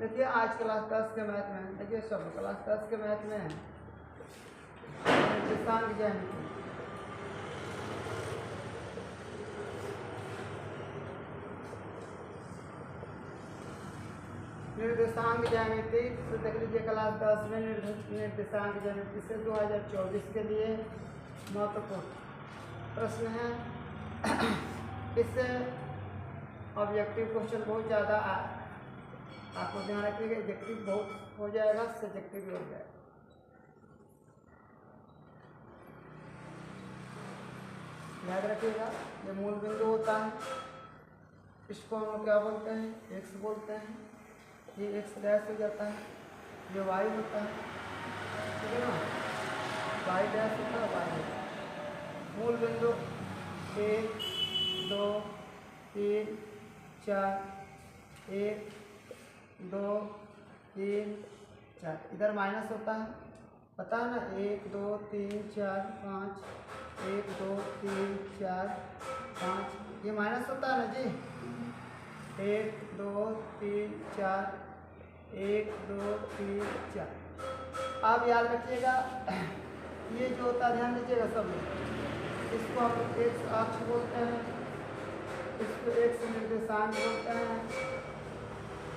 देखिए आज क्लास 10 के मैथ में, देखिए सब क्लास 10 के मैथ में निर्देशांक ज्यामिति। निर्देशांक ज्यामिति तो देख लीजिए क्लास 10 में निर्देशांक ज्यामिति से 2024 के लिए महत्वपूर्ण प्रश्न है। इससे ऑब्जेक्टिव क्वेश्चन बहुत ज़्यादा आपको ध्यान रखिएगा, ऑब्जेक्टिव बहुत हो जाएगा, सब्जेक्टिव भी हो जाएगा। याद रखिएगा, ये मूल बिंदु होता है, इसको हम लोग क्या बोलते हैं, एक्स बोलते हैं। ये एक्स डैश हो जाता है, ये वाई होता है, ठीक है ना, वाई डैश होता है, वाई होता है। मूल बिंदु 1 2 3 4, 1 2 3 4, इधर माइनस होता है, पता है ना, 1 2 3 4 5, 1 2 3 4 5, ये माइनस होता है ना जी। 1 2 3 4, 1 2 3 4। आप याद रखिएगा, ये जो होता है ध्यान दीजिएगा सब लोग, इसको हम लोग एक्स अक्ष बोलते हैं, इसको एक्स निर्देशांक बोलते हैं,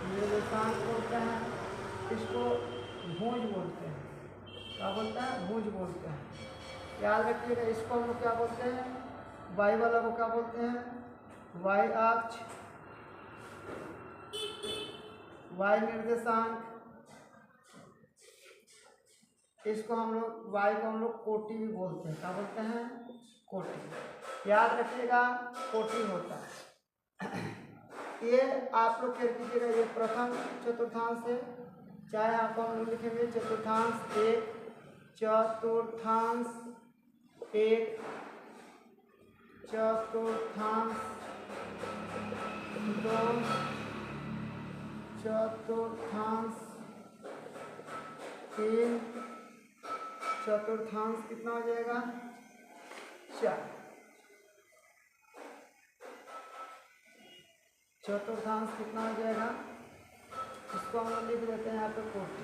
निर्देशांक बोलते हैं, इसको भुज बोलते हैं। क्या बोलते हैं? भुज बोलते हैं। याद रखिएगा, इसको हम लोग क्या बोलते हैं, वाई वाला को क्या बोलते हैं, वाई अक्ष, वाई निर्देशांक। इसको हम लोग वाई को हम लोग कोटि भी बोलते हैं। क्या बोलते हैं? कोटि। याद रखिएगा, कोटि होता है। ये आप लोग क्या कीजिएगा, ये प्रथम चतुर्थांश है, चाहे आपको हम लोग लिखेंगे चतुर्थांश 1, चतुर्थांश 1, चतुर्थांश 2, चतुर्थांश 3, चतुर्थांश कितना हो जाएगा, 4। चतुर्थांश कितना हो जाएगा, इसको हम लोग लिख देते हैं यहाँ पे कोटि।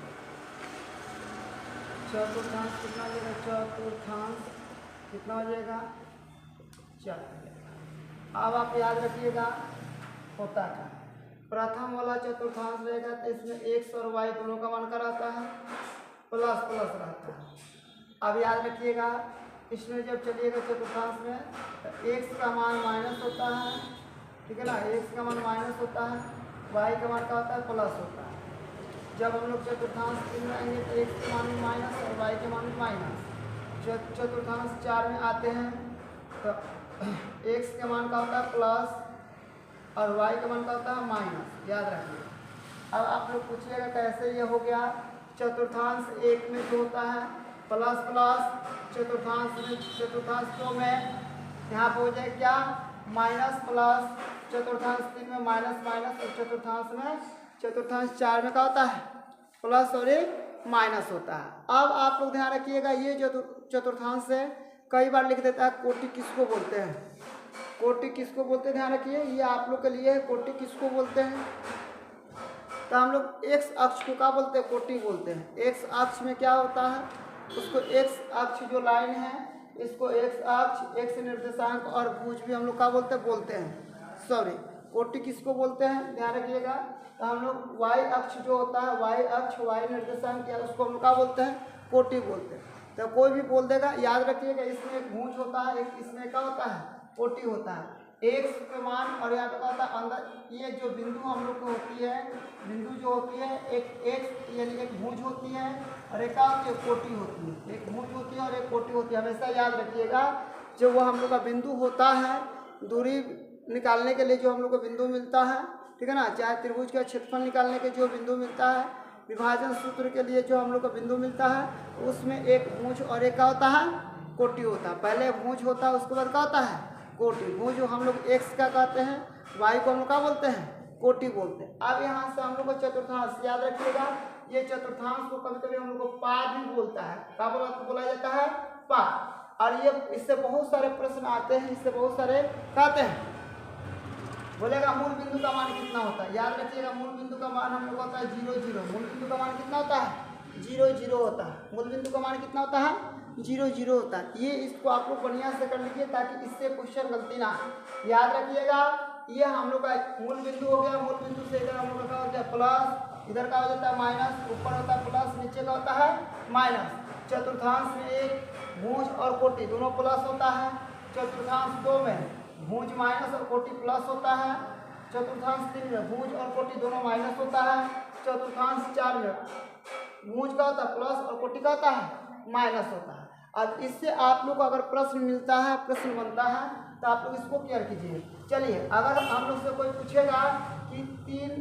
चतुर्थांश कितना हो जाएगा, चतुर्थांश कितना हो जाएगा, 4। अब आप याद रखिएगा होता क्या, प्रथम वाला चतुर्थांश रहेगा तो इसमें एक्स और वाई दोनों का मान का रहता है, प्लस प्लस रहता है। अब याद रखिएगा, इसमें जब चलिएगा चतुर्थांश में तो एक्स का मान माइनस होता है, ठीक है ना, एक्स का मान माइनस होता है, वाई का मान क्या होता है, प्लस होता है। जब हम लोग चतुर्थांश 3 में आएंगे तो एक्स के मान में माइनस और वाई के मान में माइनस। चतुर्थांश 4 में आते हैं तो एक्स के मान का होता है प्लस और वाई का मान का होता है माइनस। याद रखिए। अब आप लोग पूछिएगा कैसे ये हो गया, चतुर्थांश 1 में जो होता है प्लस प्लस, चतुर्थांश 2 में यहाँ पर हो जाए क्या, माइनस प्लस, चतुर्थांश 3 में माइनस माइनस, और चतुर्थांश 4 में क्या होता है, प्लस और एक माइनस होता है। अब आप लोग ध्यान रखिएगा, ये जो चतुर्थांश है कई बार लिख देता है कोटि किसको बोलते हैं, कोटि किसको बोलते हैं, ध्यान रखिए, ये आप लोग के लिए है, कोटि किसको बोलते हैं। तो हम लोग एक्स अक्ष को क्या बोलते हैं, कोटि बोलते हैं। एक्स अक्ष में क्या होता है, उसको एक्स अक्ष जो लाइन है इसको एक्स अक्ष, एक्स निर्देशांक और भुज भी हम लोग क्या बोलते हैं, सॉरी, कोटि किसको बोलते हैं, ध्यान रखिएगा। तो हम लोग वाई अक्ष जो होता है, वाई अक्ष, वाई निर्देशांक, या उसको हम लोग क्या बोलते हैं, कोटि बोलते हैं। तो कोई भी बोल देगा, याद रखिएगा, इसमें एक भुज होता है, एक इसमें क्या होता है, कोटि होता है। एक्स के मान और यहाँ पे क्या होता है अंदर, ये जो बिंदु हम लोग को होती है, बिंदु जो होती है, एक एक्स यानी एक भुज होती है और एक कोटि होती है, एक भुज होती है और एक कोटि होती है। हमेशा याद रखिएगा, जो वो हम लोग का बिंदु होता है, दूरी निकालने के लिए जो हम लोग को बिंदु मिलता है, ठीक है ना, चाहे त्रिभुज का क्षेत्रफल निकालने के जो बिंदु मिलता है, विभाजन सूत्र के लिए जो हम लोग को बिंदु मिलता है, उसमें एक भुज और एक क्या होता है, कोटि होता है। पहले भुज होता है, उसके बाद क्या होता है, कोटि। भुज जो हम लोग एक्स का कहते हैं, वाई को हम लोग क्या बोलते हैं, कोटि बोलते हैं। अब यहाँ से हम लोग को चतुर्थांश याद रखिएगा, ये चतुर्थांश को कभी कभी हम लोग को पाद भी बोलता है, क्या बोला जाता है, पाद। और ये इससे बहुत सारे प्रश्न आते हैं, इससे बहुत सारे कहते हैं बोलेगा मूल बिंदु का मान कितना होता है। याद रखिएगा मूल बिंदु का मान हम लोग होता है 0 0। मूल बिंदु का मान कितना होता है 0 0 होता है। मूल बिंदु का मान कितना होता है 0 0 होता है। ये इसको आप लोग बढ़िया से कर लीजिए ताकि इससे क्वेश्चन गलती ना। याद रखिएगा ये हम लोग का मूल बिंदु हो गया। मूल बिंदु से इधर हम लोग का हो गया प्लस, इधर का हो जाता है माइनस, ऊपर होता है प्लस, नीचे का होता है माइनस। चतुर्थांश में एक भुज और कोटि दोनों प्लस होता है। चतुर्थांश 2 में भुज माइनस और कोटि प्लस होता है। चतुर्थांश 3 में भुज और कोटि दोनों माइनस होता है। चतुर्थांश 4 में भुज का होता है प्लस और कोटि का होता है माइनस होता है। अब इससे आप लोग को अगर प्रश्न मिलता है, प्रश्न बनता है तो आप लोग इसको क्लियर कीजिए। चलिए अगर हम लोग से कोई पूछेगा कि 3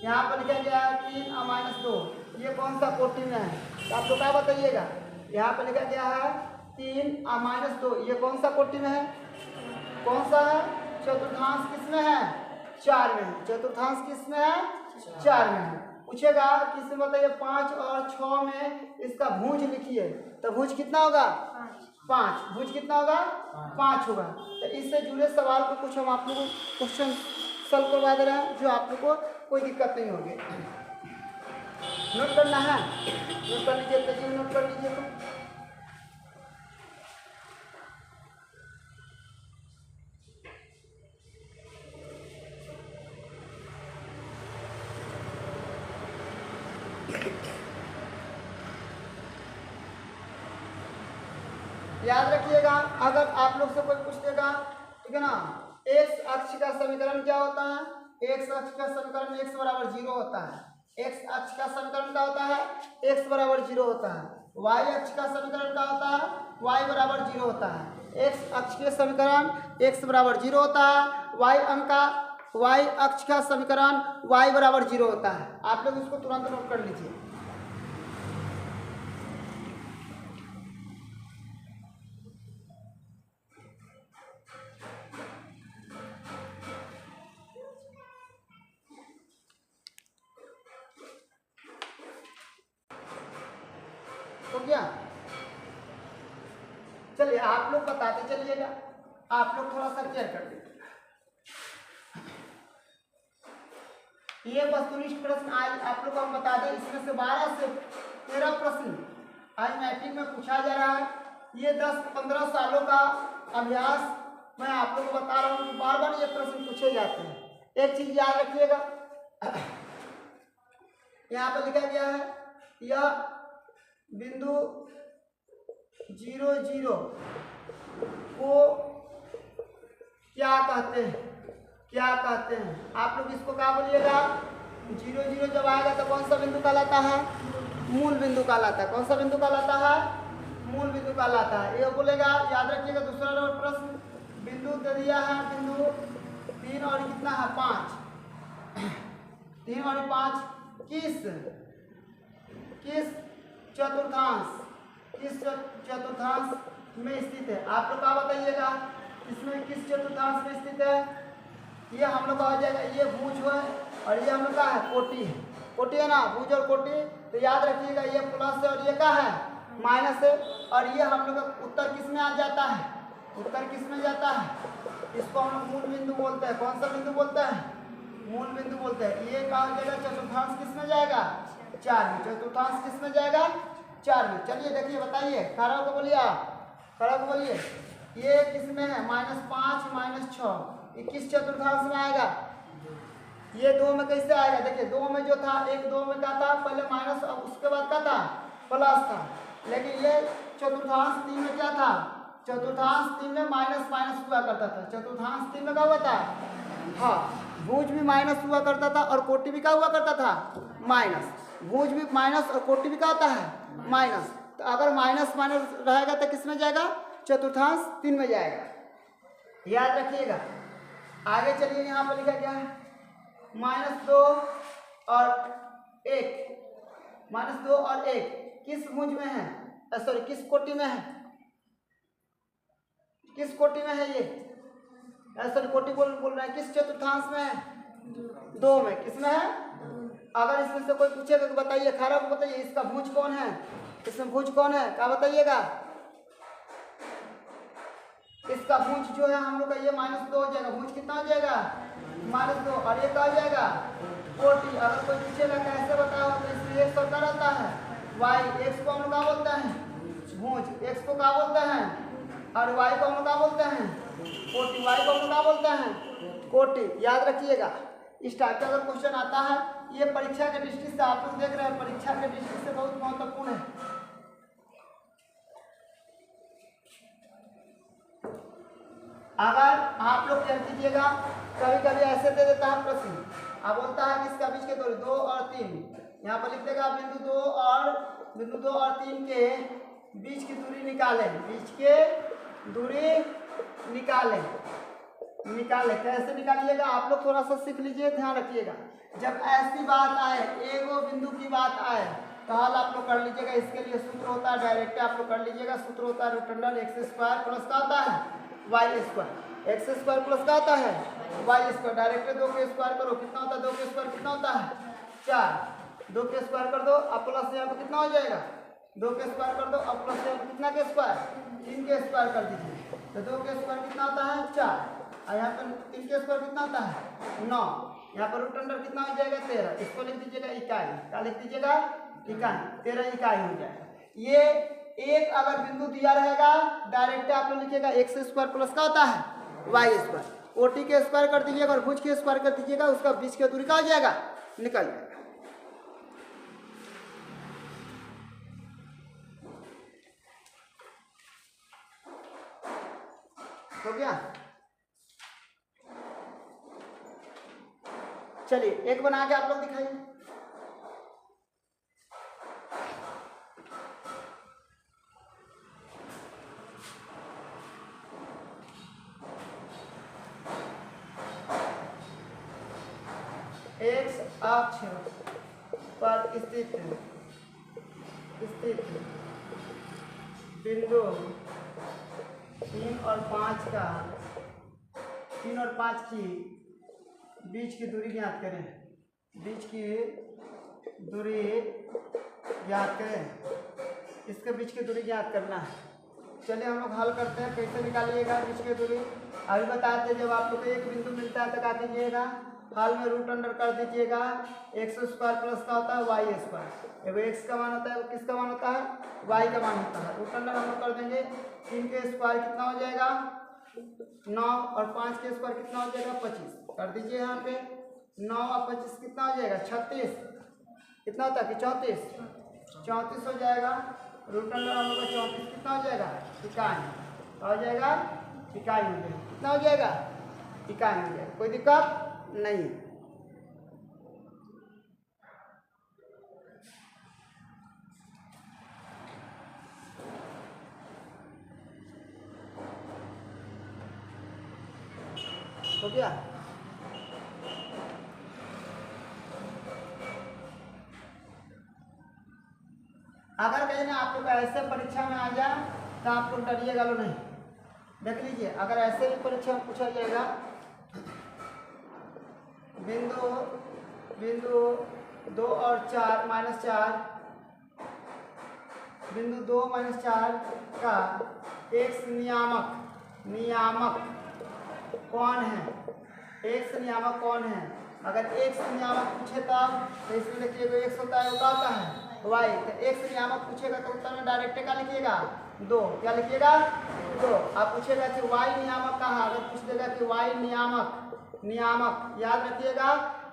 यहाँ पर लिखा गया है 3 और -2 ये कौन सा कोटि में है तो आप लोग क्या बताइएगा। यहाँ पर लिखा गया है 3 और -2 ये कौन सा कोटि में है, कौन सा है, चतुर्थांश किस में है 4 में है। चतुर्थांश किस में है 4 में है। पूछेगा किसमें बताइए 5 और 6 में इसका भुज लिखिए तो भुज कितना होगा 5। भुज कितना होगा 5 होगा। तो इससे जुड़े सवाल को कुछ हम आप लोगों को क्वेश्चन सॉल्व करवा दे रहे हैं जो आप लोग को कोई दिक्कत नहीं होगी। नोट करना है, नोट कर लीजिए, तेजी नोट कर लीजिए। तो याद रखिएगा अगर आप लोग से कोई पूछ देगा ठीक है ना, एक्स अक्ष का समीकरण क्या होता है। एक्स अक्ष का समीकरण x बराबर 0 होता है। एक्स अक्ष का समीकरण क्या होता है x बराबर 0 होता है। वाई अक्ष का समीकरण क्या होता है y बराबर 0 होता है। एक्स अक्ष के समीकरण x बराबर 0 होता है। वाई अक्ष का समीकरण y बराबर 0 होता है। आप लोग इसको तुरंत नोट कर लीजिए। हो गया। चलिए आप लोग बताते चलिएगा, आप लोग थोड़ा सा क्लियर कर दीजिए। ये वस्तुनिष्ठ प्रश्न आज आप लोग को हम बता दें, इसमें से 12 से 13 प्रश्न आज मैट्रिक में पूछा जा रहा है। ये 10-15 सालों का अभ्यास मैं आप लोग को बता रहा हूँ, बार बार ये प्रश्न पूछे जाते हैं। एक चीज याद रखिएगा, यहाँ पर लिखा गया है यह बिंदु 0 0 को क्या कहते हैं, क्या कहते हैं। आप लोग इसको क्या बोलिएगा 0 0 जब आएगा तो कौन सा बिंदु कहलाता है मूल बिंदु कहलाता है। कौन सा बिंदु कहलाता है मूल बिंदु कहलाता है। ये बोलेगा याद रखिएगा। दूसरा नंबर प्रश्न बिंदु दे दिया है, बिंदु 3 और कितना है 5, 3 और 5 किस चतुर्थांश में स्थित है। आप लोग क्या बताइएगा इसमें किस चतुर्थांश में स्थित है। ये हम लोग का हो जाएगा, ये भुज है और ये हम लोग का है कोटि है। कोटि है ना, भुज और कोटि। तो याद रखिएगा ये प्लस है और ये क्या है माइनस है। और ये हम लोग का उत्तर किस में आ जाता है, उत्तर किस में जाता है, इसको हम लोग मूल बिंदु बोलते हैं। कौन सा बिंदु बोलते हैं मूल बिंदु बोलते हैं। ये कहा जाएगा चतुर्थांश किस में जाएगा 4 में। चतुर्थांश किस में जाएगा 4 में। चलिए देखिए बताइए, खड़ा होकर बोलिए, खड़ा होकर बोलिए ये किस में है -5 -6 ये किस चतुर्थांश में आएगा। ये 2 में कैसे आएगा, देखिए 2 में जो था, एक 2 में क्या था पहले माइनस और उसके बाद क्या था प्लस था। लेकिन ये चतुर्थांश 3 में क्या था, चतुर्थांश 3 में माइनस हुआ करता था। चतुर्थांश 3 में क्या हुआ था, हाँ भुज भी माइनस हुआ करता था और कोटि भी क्या हुआ करता था माइनस। भुज भी माइनस और कोटि भी क्या होता है माइनस। तो अगर माइनस रहेगा तो किस में जाएगा चतुर्थांश 3 में जाएगा। याद रखिएगा। आगे चलिए, यहाँ पर लिखा गया है -2 और 1 किस भुज में है, सॉरी किस कोटि में है, किस कोटि में है ये, सॉरी कोटि बोल रहे हैं, किस चतुर्थांश में है 2 में। किस में है। अगर इसमें से कोई पूछेगा तो बताइए, खरा को बताइए इसका भुज कौन है, इसमें भुज कौन है क्या बताइएगा। इसका भुज जो है हम लोग का ये -2 हो जाएगा। भुज कितना हो जाएगा? -2। और ये क्या हो जाएगा? कोटि। अगर कोई पूछेगा कैसे बताओ तो इसलिए x होता रहता है y। x को हम लोग क्या बोलते हैं? भुज। x को क्या बोलते हैं? और y को हम लोग क्या बोलते हैं? कोटि। y को हम लोग क्या बोलते हैं? कोटि। याद रखिएगा, इस टाइप का अगर क्वेश्चन आता है, ये परीक्षा के दृष्टि से आप लोग देख रहे हैं, परीक्षा के दृष्टि से बहुत महत्वपूर्ण है। अगर आप लोग क्या कीजिएगा, कभी कभी ऐसे दे देता है प्रश्न, आप बोलता है कि इसका बीच के दूरी 2 और 3, यहाँ पर लिख देगा बिंदु 2 और 3 के बीच की दूरी निकालें। बीच के दूरी निकालें। कैसे निकालिएगा आप लोग थोड़ा सा सीख लीजिए, ध्यान रखिएगा। जब ऐसी बात आए, एगो बिंदु की बात आए, तो हल आप लोग कर लीजिएगा। इसके लिए सूत्र होता है, डायरेक्ट आप लोग कर लीजिएगा। सूत्र होता है रूट x स्क्वायर प्लस का आता है Y square. X square plus का आता है वाई स्क्वायर। डायरेक्ट 2 के स्क्वायर करो, कितना होता है? 2 के स्क्वायर कितना होता है? 4। 2 के स्क्वायर कर दो, अब प्लस यहाँ पर कितना हो जाएगा? 2 के स्क्वायर कर दो, अब प्लस यहाँ पर कितना के स्क्वायर? 3 के स्क्वायर कर दीजिए। तो 2 के स्क्वायर कितना होता है? 4। और यहाँ पर 3 के स्क्वायर कितना होता है? 9। यहाँ पर रूट अंडर कितना हो जाएगा? 13। इसको लिख दीजिएगा इकाई। क्या लिख दीजिएगा? इकाई। 13 इकाई हो जाएगा। ये एक अगर बिंदु दिया रहेगा, डायरेक्ट आप लोग लिखिएगा एक्स स्क्वायर प्लस का होता है वाई स्क्वायर। ओटी के स्क्वायर कर दीजिएगा और भुज के स्क्वायर कर दीजिएगा, उसका बीच की दूरी का हो जाएगा? निकल जाएगा। हो गया? चलिए एक बना के आप लोग दिखाइए। एक्स अक्ष पर स्थित बिंदु 3 और 5 का 3 और 5 की बीच की दूरी ज्ञात करें। बीच की दूरी ज्ञात करें। इसके बीच की दूरी ज्ञात करना है। चलिए हम लोग हल करते हैं। कैसे निकालिएगा बीच की दूरी? अभी बताते हैं। जब आप लोग को एक बिंदु मिलता है तो क्या कीजिएगा? हाल में रूट अंडर कर दीजिएगा। एक्स स्क्वायर प्लस का होता है वाई स्क्वायर। एगो एक्स का मान होता है, किसका मान होता है? वाई का मान होता है। रूट अंडर हम लोग कर देंगे। 3 के स्क्वायर कितना हो जाएगा? 9। और 5 के स्क्वायर कितना हो जाएगा? 25। कर दीजिए यहाँ पे। 9 और 25 कितना हो जाएगा? 36। कितना होता है कि 34 हो जाएगा। रूट अंडर हम लोग का 34 कितना हो जाएगा? इकाई हो जाएगा। इकाई हो जाएगा। कितना हो जाएगा? इकाई हो जाएगा। कोई दिक्कत नहीं। हो गया? अगर कहीं ना आप लोग ऐसे परीक्षा में आ जाए तो आप लोग डरिएगा लो नहीं। देख लीजिए, अगर ऐसे भी परीक्षा में पूछा जाएगा, बिंदु 2 और 4 -4, बिंदु 2 -4 का एक्स नियामक कौन है? एक्स नियामक कौन है? अगर एक्स नियामक पूछे तब तो इसमें देखिए एक्स होता है, वो क्या होता है? वाई। तो एक्स नियामक पूछेगा तो उत्तर में डायरेक्ट क्या लिखिएगा? 2। क्या लिखिएगा? 2। आप पूछेगा कि वाई नियामक कहाँ? अगर पूछ देगा कि वाई नियामक याद रखिएगा।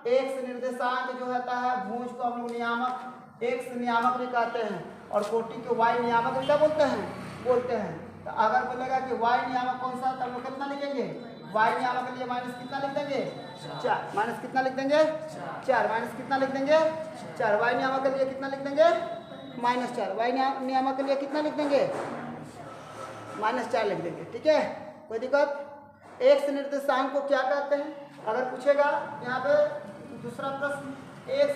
एक्स निर्देशांक जो होता है भुज को हम लोग नियामक एक्स नियामक भी कहते हैं, और कोटि को वाई नियामक भी क्या बोलते हैं। तो अगर बोलेगा कि वाई नियामक कौन सा, तो हम लोग कितना लिखेंगे? वाई नियामक के लिए माइनस कितना लिख देंगे? 4। माइनस कितना लिख देंगे? 4। माइनस कितना लिख देंगे? 4। वाई नियामक के लिए कितना लिख देंगे? -4। वाई नियामक के लिए कितना लिख देंगे? -4 लिख देंगे। ठीक है, कोई दिक्कत? एक्स निर्देशांक को क्या कहते हैं? अगर पूछेगा यहाँ पे दूसरा प्रश्न, एक्स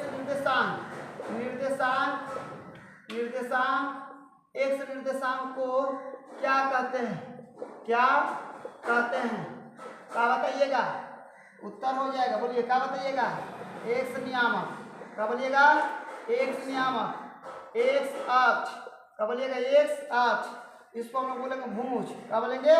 एक्स निर्देशांक को क्या कहते हैं? क्या बताइएगा? उत्तर हो जाएगा। बोलिए क्या बताइएगा? एक्स नियामक। क्या बोलिएगा? एक्स नियामक। एक्स अक्ष। क्या बोलिएगा? एक्स अक्ष। इसको हम लोग बोलेंगे भुज। क्या बोलेंगे?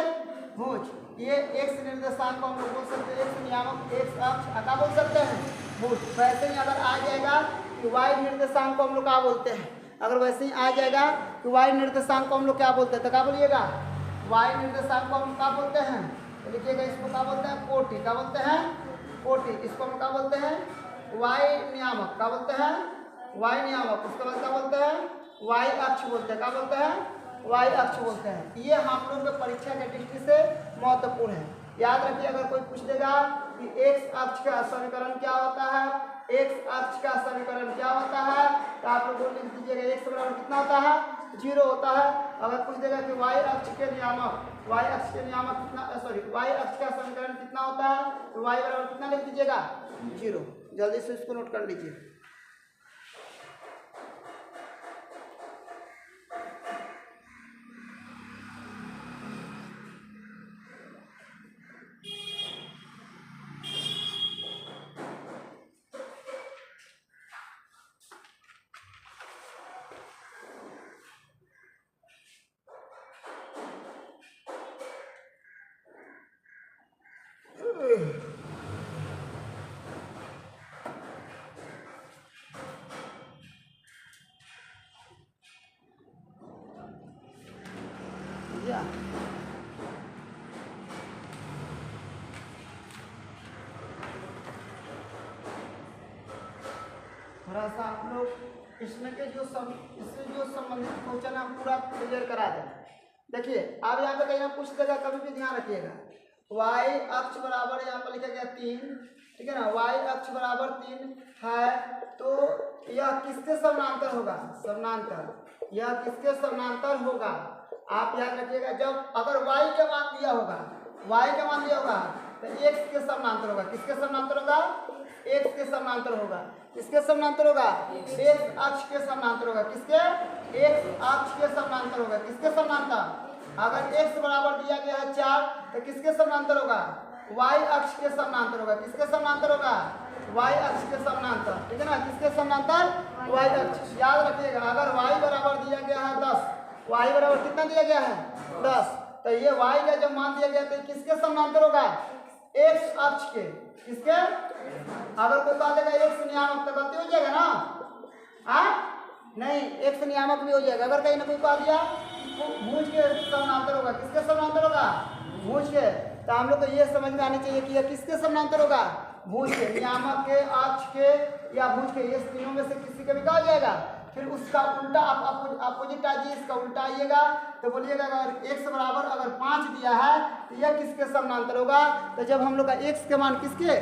भुज। ये एक्स निर्देशांक को हम लोग बोल सकते हैं, एक्स नियामक, एक्स अक्ष क्या बोल सकते हैं, भुज। वैसे ही अगर आ जाएगा कि वाई निर्देशांक को हम लोग क्या बोलते हैं, अगर वैसे ही आ जाएगा कि वाई निर्देशांक को हम लोग क्या बोलते हैं, तो क्या बोलिएगा, वाई निर्देशांक को हम क्या बोलते हैं, तो लिखिएगा इसको क्या बोलते हैं, कोटि। क्या बोलते हैं, कोटि। इसको हम क्या बोलते हैं, वाई नियामक। क्या बोलते हैं, वाई नियामक। उसके बाद क्या बोलते हैं, वाई अक्ष बोलते हैं। क्या बोलते हैं, वाई अक्ष बोलते हैं। ये हम लोग के परीक्षा के दृष्टि से महत्वपूर्ण है। याद रखिए, अगर कोई पूछ देगा कि एक्स अक्ष का समीकरण क्या होता है, एक्स अक्ष का समीकरण क्या होता है, तो आप लोग लिख दीजिएगा एक्स बराबर कितना होता है, 0 होता है। अगर पूछ देगा कि वाई अक्ष के नियामक, वाई अक्ष के नियामक कितना, सॉरी वाई अक्ष का समीकरण कितना होता है, तो वाई बराबर कितना लिख दीजिएगा, 0। जल्दी से इसको नोट कर लीजिए। थोड़ा सा आप लोग इसमें के इससे जो संबंधित क्वेश्चन है पूरा क्लियर करा दें। देखिए अब यहाँ पे कहीं ना पूछ देगा, कभी भी ध्यान रखिएगा, वाई अक्ष बराबर यहाँ पर लिखा गया 3, ठीक है ना, वाई अक्ष बराबर 3 है, तो यह किसके समानांतर होगा, समानांतर, यह किसके समानांतर होगा। आप याद रखिएगा, जब अगर वाई का मान दिया होगा, वाई का मान दिया होगा तो एक्स के समानांतर होगा। किसके समानांतर होगा, एक्स के समानांतर होगा। किसके समानांतर होगा, एक्स अक्ष के समानांतर होगा। किसके, एक्स अक्ष के समानांतर होगा। किसके समानांतर, अगर एक्स बराबर दिया गया है 4 तो किसके समानांतर होगा, वाई अक्ष के समानांतर होगा। किसके समानांतर होगा, वाई अक्ष के समानांतर, ठीक है ना, किसके समानांतर, वाई अक्ष। याद रखिएगा, अगर वाई बराबर दिया गया है 10, वाई बराबर कितना दिया गया है 10, तो ये वाई का जब मान दिया गया तो किसके समानांतर होगा, एक्स अक्ष के। किसके, अगर कोई कहा देगा एक्स नियामक तो गलती हो जाएगा ना, नहीं, एक्स नियामक भी हो जाएगा। अगर कहीं ना कोई कहा दिया भुज के समानांतर होगा, किसके समानांतर होगा, भुज के, तो हम लोग को ये समझ में आनी चाहिए कि यह किसके समानांतर होगा, भुज के, नियामक के, अक्ष के या भुज के, ये तीनों में से किसी का भी कहा जाएगा। फिर उसका उल्टा आप अपोजिट आइए, इसका उल्टा आइएगा तो बोलिएगा अगर एक्स बराबर अगर 5 दिया है तो यह किसके समानांतर होगा। तो जब हम लोग का एक्स का मान किसके,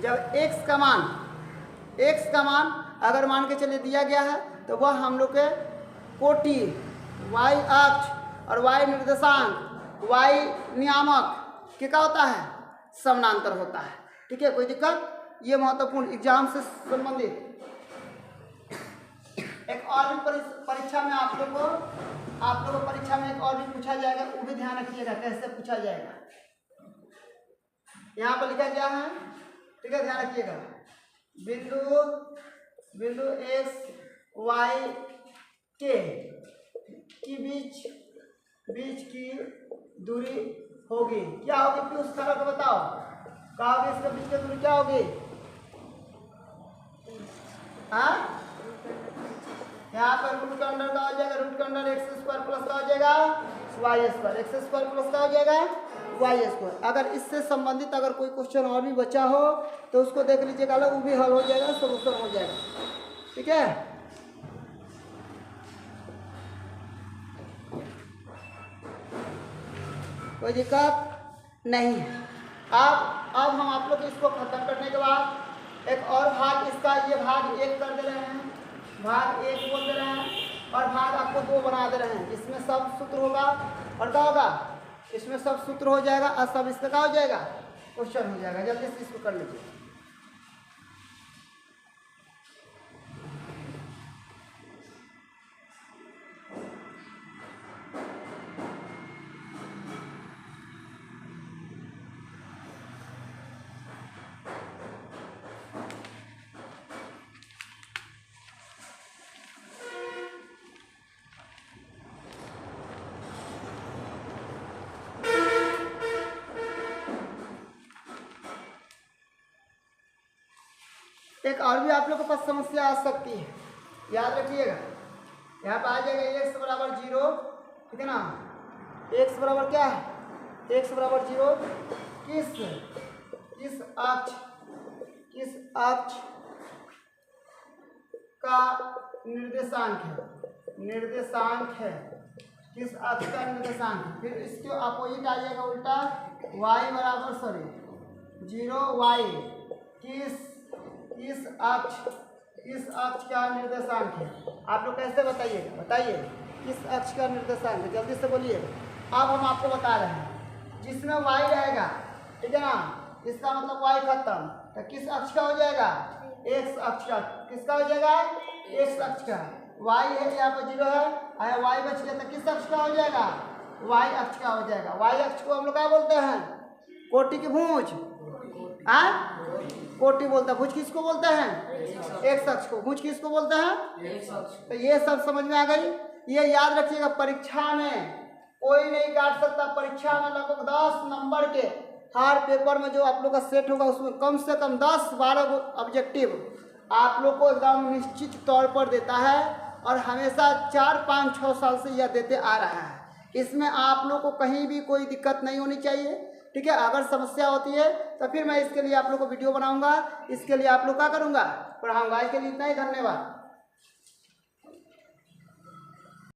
जब एक्स का मान अगर मान के चले दिया गया है तो वह हम लोग के कोटि, वाई अक्ष और वाई निर्देशांक, वाई नियामक के क्या होता है, समानांतर होता है। ठीक है, कोई दिक्कत, ये महत्वपूर्ण एग्जाम से संबंधित। एक और भी परीक्षा में आप लोग को परीक्षा में एक और भी पूछा जाएगा, वो भी ध्यान रखिएगा कैसे पूछा जाएगा। यहाँ पर लिखा गया है, ठीक है, ध्यान रखिएगा, बिंदु एक्स वाई के की बीच की दूरी होगी, क्या होगी, पीयूष खरा को बताओ, क्या होगी, इसके बीच की दूरी क्या होगी, हाँ, यहाँ पर रूट का अंडर का हो जाएगा, रूट का अंडर एक्स स्क्वायर प्लस का हो जाएगा Y square, X square plus का हो जाएगा वाई स्क्वायर। अगर इससे संबंधित अगर कोई क्वेश्चन और भी बचा हो तो उसको देख लीजिएगा, वो भी हल हो जाएगा, सोल्यूशन हो जाएगा। ठीक है, कोई दिक्कत नहीं है। अब हम आप लोग इसको खत्म करने के बाद एक और भाग, इसका ये भाग 1 कर दे रहे हैं, भाग 1 बोल दे रहे हैं, और भाग आपको 2 बना दे रहे हैं। इसमें सब सूत्र होगा और क्या होगा, इसमें सब सूत्र हो जाएगा और सब इसका क्या हो जाएगा, क्वेश्चन हो जाएगा। जल्दी से इसको कर लीजिए। एक और भी आप लोग के पास समस्या आ सकती है, याद रखिएगा। यहाँ पर आ जाएगा x बराबर 0, कितना x बराबर क्या है, x बराबर 0 किस अक्ष का निर्देशांक है, किस अक्ष का निर्देशांक है। फिर इसके अपोजिट आ जाएगा उल्टा, y बराबर 0 y किस अक्ष का निर्देशांक है। आप लोग कैसे बताइए किस अक्ष का निर्देशांक है, जल्दी से बोलिए। अब हम आपको बता रहे हैं, जिसमें y रहेगा, ठीक है ना, इसका मतलब y खत्म, तो किस अक्ष का हो जाएगा, x अक्ष का। किसका हो जाएगा, x अक्ष का। y है यहाँ पर 0 है, आया y बच गया, तो किस अक्ष का हो जाएगा, y अक्ष का हो जाएगा। y अक्ष को हम लोग क्या बोलते हैं, कोटि की भुज, कोटि बोलता है। भुज किसको बोलते हैं, x अक्ष को। भुज किसको बोलते हैं, तो ये सब समझ में आ गई। ये याद रखिएगा, परीक्षा में कोई नहीं काट सकता। परीक्षा में लगभग 10 नंबर के हर पेपर में जो आप लोग का सेट होगा, उसमें कम से कम 10-12 ऑब्जेक्टिव आप लोग को एकदम निश्चित तौर पर देता है, और हमेशा 4-5-6 साल से यह देते आ रहा है। इसमें आप लोग को कहीं भी कोई दिक्कत नहीं होनी चाहिए, ठीक है। अगर समस्या होती है तो फिर मैं इसके लिए आप लोग को वीडियो बनाऊंगा, इसके लिए आप लोग क्या करूंगा, पढ़ाऊंगा। इसके लिए इतना ही, धन्यवाद।